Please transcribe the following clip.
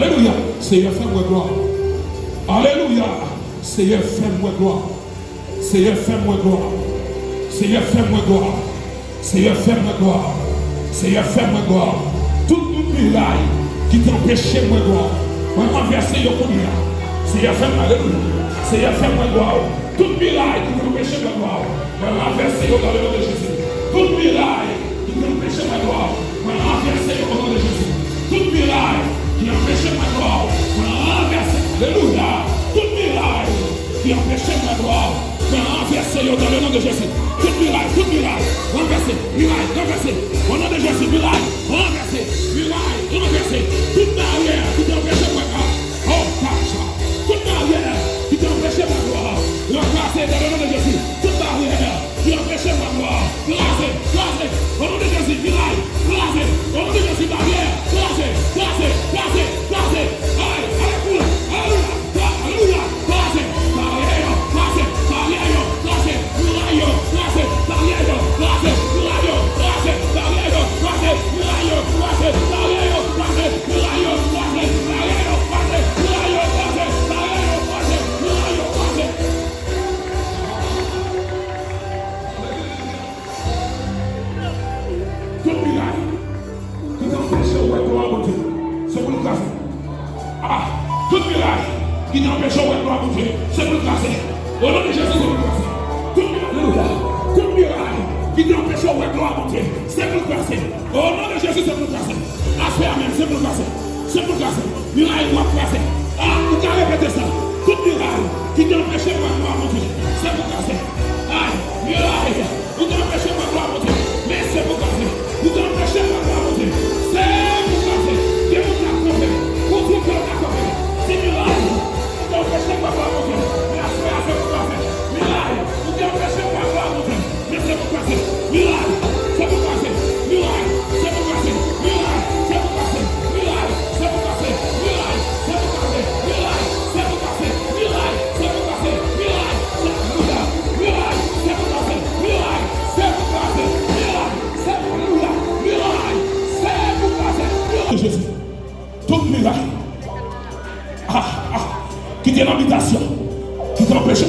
Alléluia. Seigneur, fais-moi gloire. Alléluia. Seigneur, fais-moi gloire. Seigneur, fais-moi gloire. Seigneur, fais-moi gloire. Seigneur, fais-moi gloire. Seigneur, fais-moi gloire. Tout miraille qui t'empêchait moi gloire. On va verser le combien. Seigneur, fais-moi alléluia. Seigneur, fais-moi gloire. Tout miraille qui t'empêchait ma gloire. On va verser dans le nom de Jésus. Tout miraille qui t'empêchait ma gloire. On va verser au nom de Jésus. Tout miraille qui empêchait ma gloire. On va verser. Alléluia. Toute miraille qui empêchait ma gloire. On va renverser dans le nom de Jésus. Toute miraille, renverser, miraille, renverser. Au nom de Jésus, miraille, renverser, miraille, renverser. Toute barrière qui t'empêchait ma gloire. Oh, Pacha. Toute barrière qui t'empêchait ma gloire. Renverser dans le nom de Jésus. Toute barrière qui empêchait ma gloire. Classer, classer. Au nom de Jésus, miraille, classer. Au nom de Jésus, barrière, classer, classer, classer, classer. Allez, alléluia, alléluia, alléluia, classer, barrière, classer, barrière, classer, miraille, classer, barrière, classer, miraille, classer, barrière, classer, miraille, classer, barrière, classer, miraille, classer, barrière, classer, miraille, classer, barrière, classer, miraille, classer. Toute miraille qui t'empêche de voir gloire à Dieu, c'est pour le casser. Ah, toute miraille qui t'empêche de voir gloire à Dieu, c'est pour le casser. Au nom de Jésus, c'est pour le casser. Toute miraille qui t'empêche de voir gloire à Dieu, c'est pour le casser. Au nom de Jésus, c'est pour le casser. Aspect même, c'est pour le casser. C'est pour le casser. Miraille doit casser. Ah, vous avez répété ça. Toute miraille qui t'empêche de voir gloire à Dieu, c'est pour le casser. Ah, miraille qui t'empêche de voir gloire à Dieu, mais c'est pour le casser. Vous t'empêchez de voir à Dieu, c'est pour le casser. C'est pour la couper. Pour tout le la couper. C'est miraille. Vous t'empêchez de voir à Dieu, mais aspect c'est pour le casser. Miraille. Vous t'empêchez de voir à Dieu, mais c'est pour le casser. Miraille. C'est pour le casser. Miraille. C'est pour le casser. Miraille. C'est pour le casser. Miraille. C'est pour le casser. Miraille. C'est pour le casser. Miraille. C'est pour le casser. Miraille. C'est pour le casser. Miraille. C'est pour le casser. Miraille. C'est pour le casser. Miraille. C'est pour le casser. Miraille. C'est pour le miraille. C'est pour le casser. Jésus. Toute miraille. Qui t'est l'habitation. Qui t'empêche.